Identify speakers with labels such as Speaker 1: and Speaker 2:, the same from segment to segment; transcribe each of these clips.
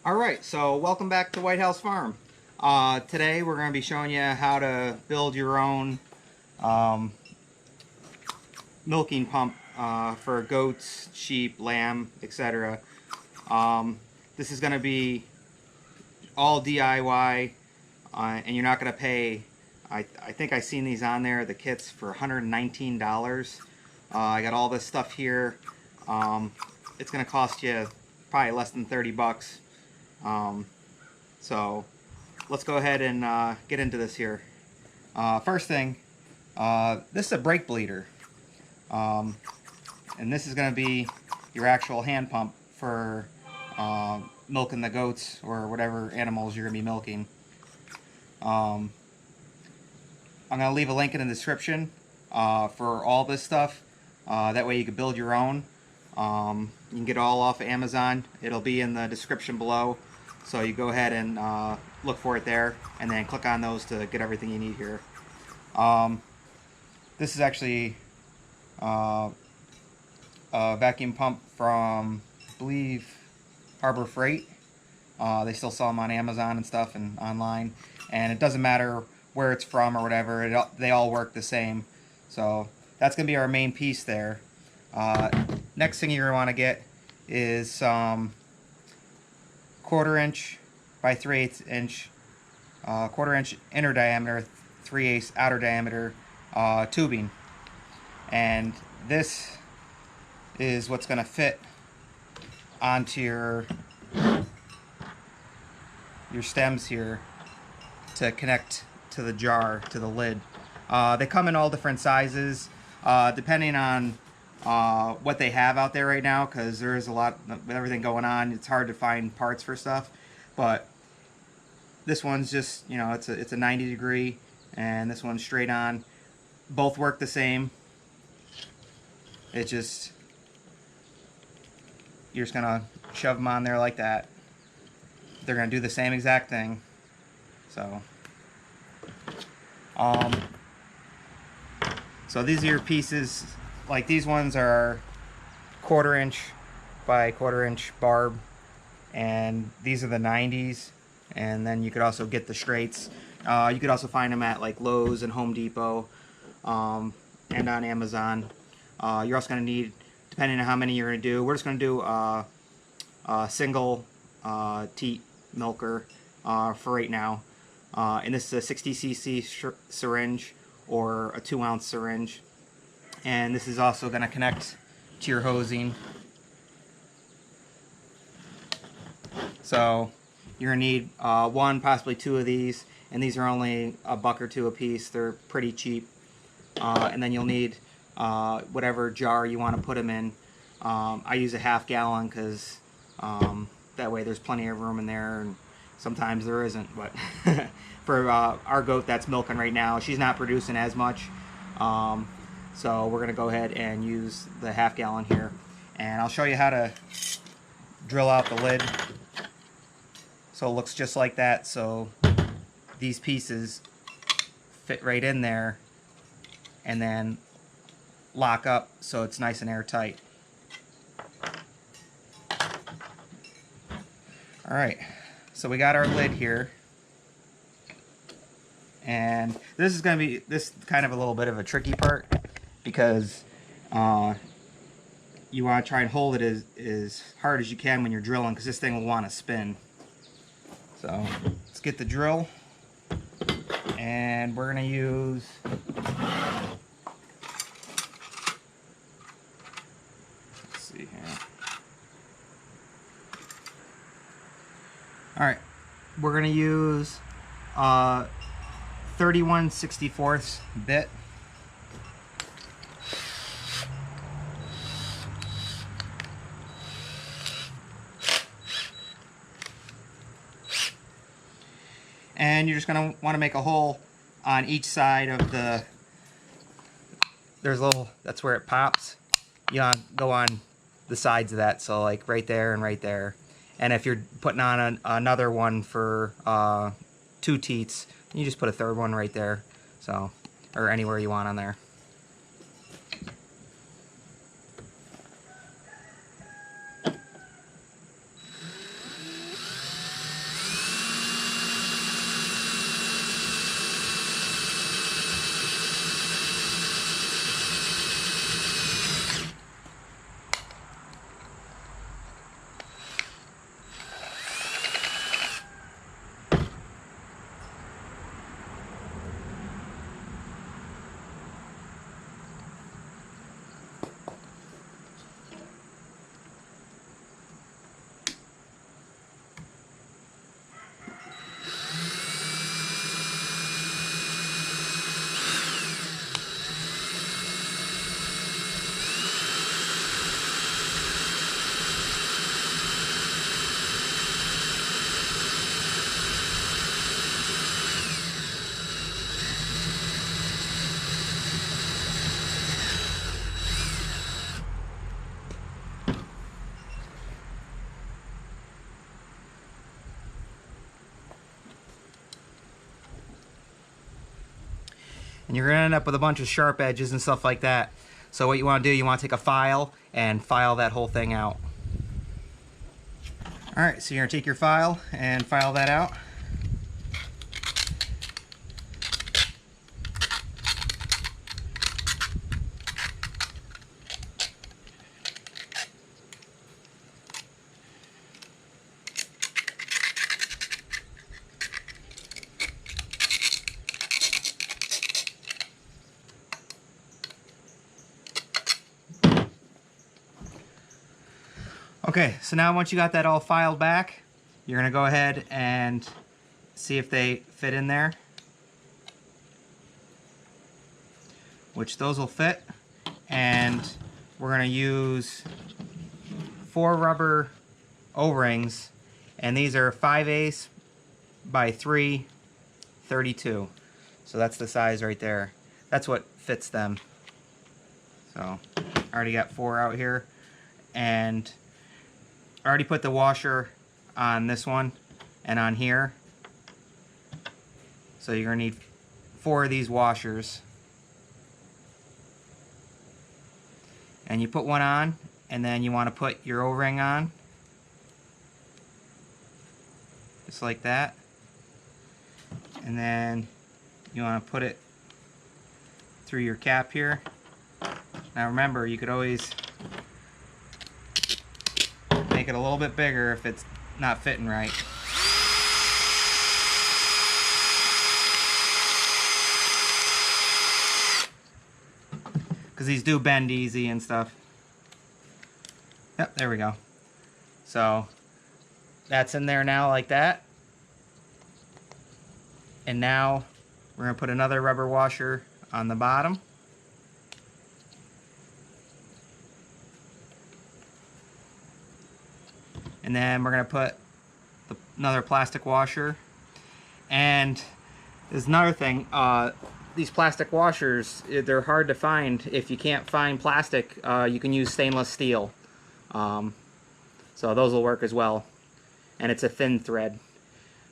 Speaker 1: Alright, so welcome back to Whitehouse Farm. Today we're going to be showing you how to build your own milking pump for goats, sheep, lamb, etc. This is going to be all DIY, and you're not going to pay, I think I seen these on there, the kits, for $119. I got all this stuff here. It's going to cost you probably less than 30 bucks. So let's go ahead and get into this here. First thing, this is a brake bleeder, and this is going to be your actual hand pump for milking the goats or whatever animals you're going to be milking. I'm going to leave a link in the description for all this stuff. That way you can build your own. You can get it all off of Amazon. It'll be in the description below. So you go ahead and look for it there, and then click on those to get everything you need here. This is actually a vacuum pump from, I believe, Harbor Freight. They still sell them on Amazon and stuff and online. And it doesn't matter where it's from or whatever. They all work the same. So that's going to be our main piece there. Next thing you're going to want to get is some 1/4 inch by 3/8 inch, 1/4 inch inner diameter, 3/8 outer diameter tubing, and this is what's going to fit onto your stems here to connect to the jar, to the lid. They come in all different sizes, depending on what they have out there right now, because there is a lot with everything going on. It's hard to find parts for stuff, but this one's just, you know, it's a 90 degree, and this one's straight on. Both work the same. It just, you're just gonna shove them on there like that. They're gonna do the same exact thing. So so these are your pieces. Like these ones are 1/4 inch by 1/4 inch barb, and these are the 90s. And then you could also get the straights. You could also find them at like Lowe's and Home Depot, and on Amazon. You're also going to need, depending on how many you're going to do, we're just going to do a single teat milker for right now. And this is a 60 cc syringe or a 2-ounce syringe. And this is also going to connect to your hosing. So you're going to need one, possibly two of these, and these are only $1 or $2 a piece. They're pretty cheap. And then you'll need whatever jar you want to put them in. I use a 1/2 gallon because that way there's plenty of room in there, and sometimes there isn't. But for our goat that's milking right now, she's not producing as much. So we're going to go ahead and use the 1/2 gallon here. And I'll show you how to drill out the lid. So it looks just like that. So these pieces fit right in there and then lock up so it's nice and airtight. Alright, so we got our lid here. And this is going to be, this kind of a little bit of a tricky part, because you want to try and hold it as hard as you can when you're drilling, because this thing will want to spin. So let's get the drill, and we're going to use Alright, we're going to use 31/64 bit. And you're just going to want to make a hole on each side of the, there's a little, that's where it pops. You want to go on the sides of that, so like right there and right there. And if you're putting on another one for 2 teats, you just put a 3rd one right there, so, or anywhere you want on there. and you're gonna end up with a bunch of sharp edges and stuff like that. So what you want to do, you want to take a file and file that whole thing out. Alright, so you're gonna take your file and file that out. Okay, so now once you got that all filed back, you're going to go ahead and see if they fit in there, which those will fit, and we're going to use 4 rubber O-rings, and these are 5/8 by 3/32, so that's the size right there. That's what fits them. So I already got 4 out here, and I already put the washer on this one and on here. So you're going to need 4 of these washers. And you put one on, and then you want to put your O-ring on. Just like that. And then you want to put it through your cap here. Now remember, you could always make it a little bit bigger if it's not fitting right. Because these do bend easy and stuff. Yep, there we go. So that's in there now like that. And now we're going to put another rubber washer on the bottom. And then we're going to put another plastic washer. And there's another thing. These plastic washers, they're hard to find. If you can't find plastic, you can use stainless steel. So those will work as well. And it's a thin thread.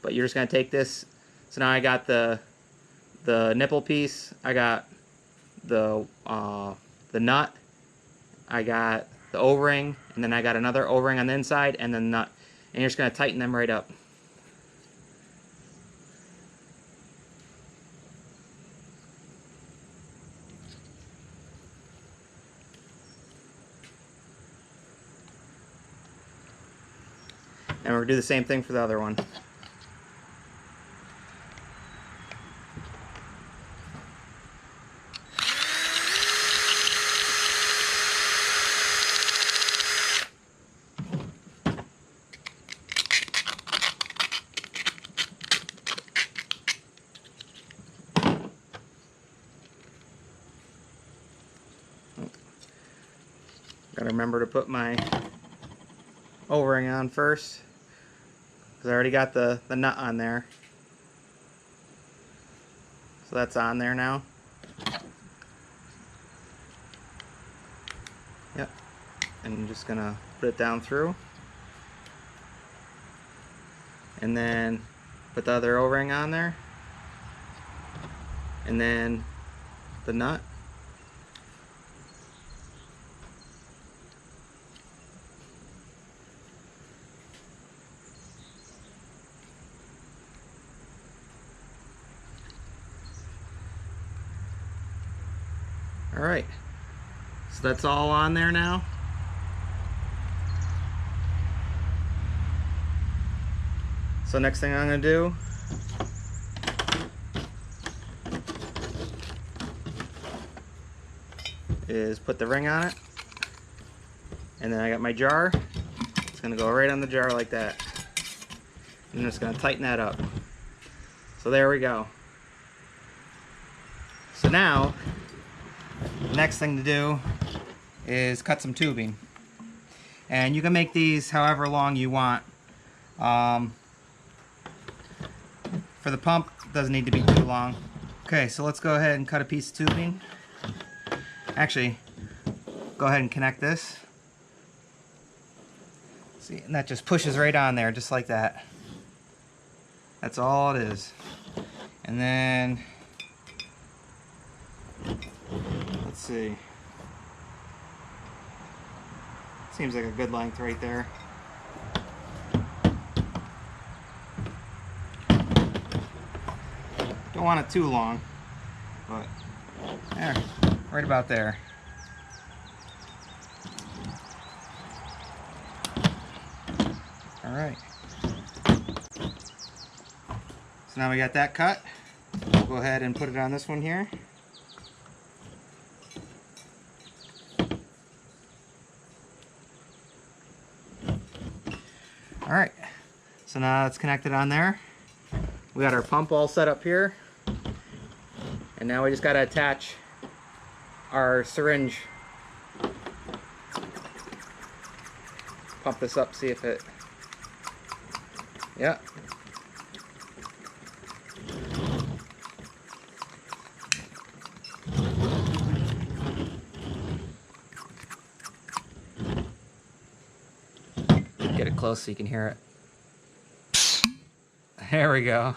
Speaker 1: But you're just going to take this. So now I got the nipple piece. I got the nut. I got the O-ring, and then I got another O-ring on the inside, and then nut. And you're just going to tighten them right up. And we're going to do the same thing for the other one. Gotta remember to put my O-ring on first, because I already got the nut on there. So that's on there now. Yep. And I'm just gonna put it down through. And then put the other O-ring on there. And then the nut. Alright, so that's all on there now. So next thing I'm going to do is put the ring on it. And then I got my jar. It's going to go right on the jar like that. I'm just going to tighten that up. So there we go. So now next thing to do is cut some tubing, and you can make these however long you want. For the pump, it doesn't need to be too long. Okay, so let's go ahead and cut a piece of tubing. Actually, go ahead and connect this. See, and that just pushes right on there, just like that. That's all it is. And then let's see. Seems like a good length right there. Don't want it too long, but there, right about there. All right. So now we got that cut. We'll go ahead and put it on this one here. All right, so now it's connected on there. We got our pump all set up here. And now we just gotta attach our syringe. Pump this up, see if it, yeah. Get it close so you can hear it. There we go.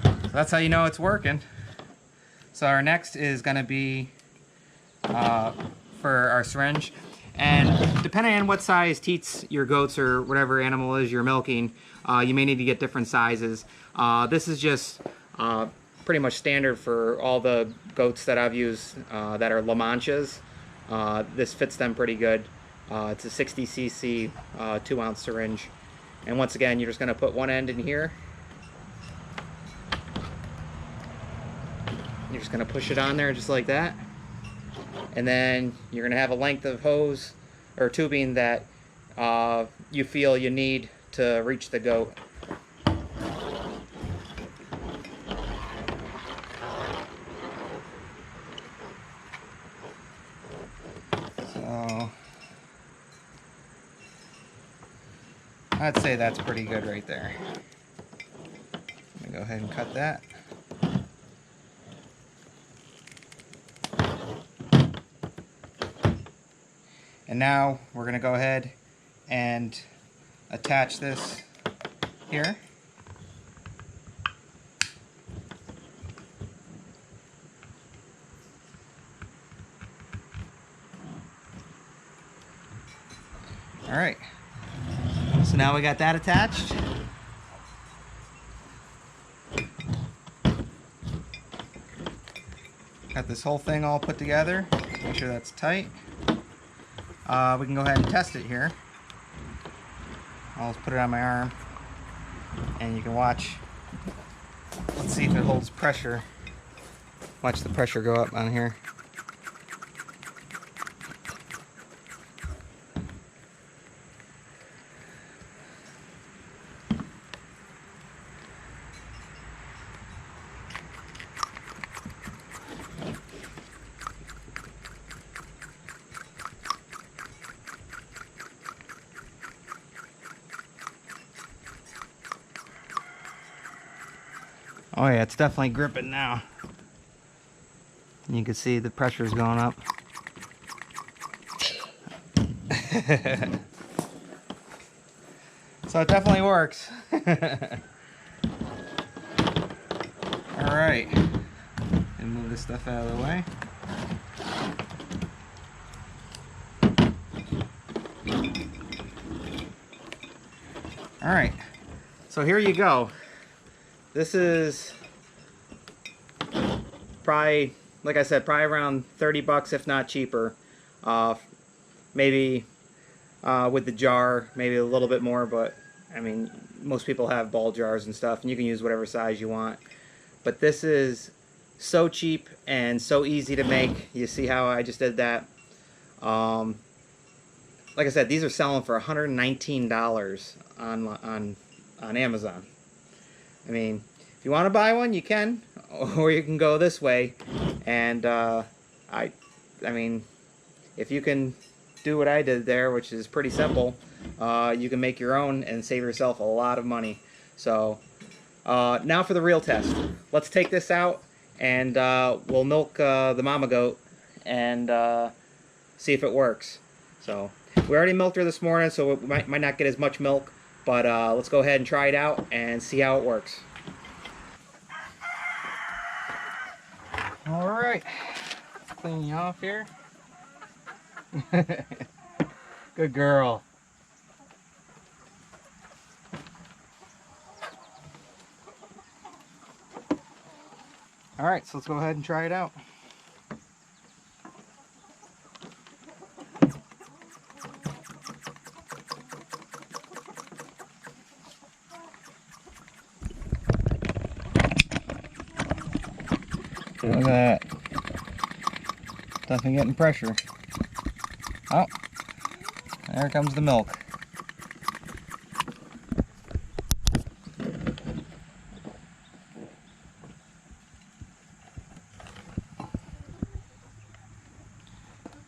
Speaker 1: So that's how you know it's working. So our next is going to be for our syringe. And depending on what size teats your goats or whatever animal is you're milking, you may need to get different sizes. This is just pretty much standard for all the goats that I've used that are La Manchas. This fits them pretty good. It's a 60 cc 2-ounce syringe. And once again, you're just going to put one end in here. You're just going to push it on there just like that. And then you're going to have a length of hose or tubing that you feel you need to reach the goat. So I'd say that's pretty good right there. Let me go ahead and cut that. And now we're going to go ahead and attach this here. All right. So now we got that attached. Got this whole thing all put together. Make sure that's tight. We can go ahead and test it here. I'll just put it on my arm and you can watch. Let's see if it holds pressure. Watch the pressure go up on here. Oh yeah, it's definitely gripping now. And you can see the pressure's going up. So it definitely works. Alright. And move this stuff out of the way. Alright. So here you go. This is probably, like I said, probably around 30 bucks, if not cheaper. Maybe with the jar, maybe a little bit more, but I mean, most people have ball jars and stuff, and you can use whatever size you want. But this is so cheap and so easy to make. You see how I just did that? Like I said, these are selling for $119 on Amazon. I mean, if you want to buy one, you can, or you can go this way. And I mean, if you can do what I did there, which is pretty simple, you can make your own and save yourself a lot of money. So now for the real test. Let's take this out and we'll milk the mama goat and see if it works. So we already milked her this morning, so we might not get as much milk. But let's go ahead and try it out and see how it works. All right. clean you off here. Good girl. All right, so let's go ahead and try it out. Look at that. Definitely getting pressure. Oh, there comes the milk.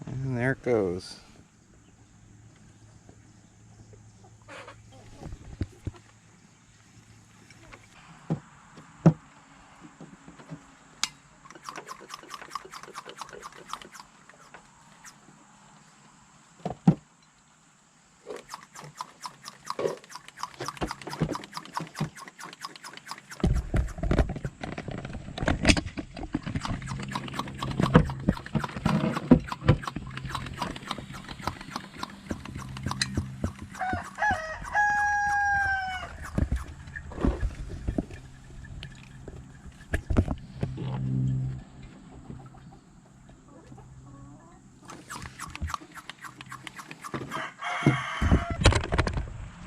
Speaker 1: And there it goes.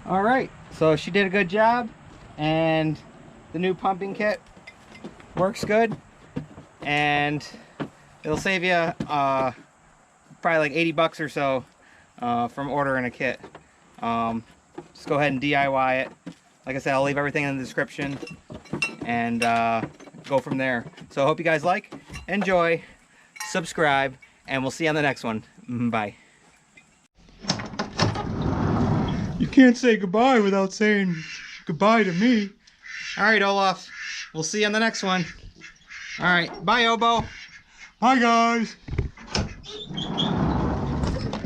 Speaker 1: All right, so she did a good job, and the new pumping kit works good, and it'll save you probably like 80 bucks or so from ordering a kit. Just go ahead and DIY it. Like I said, I'll leave everything in the description, and go from there. So I hope you guys like, enjoy, subscribe, and we'll see you on the next one. Bye. You can't say goodbye without saying goodbye to me. All right, Olaf. We'll see you on the next one. All right. Bye, Obo. Bye, guys.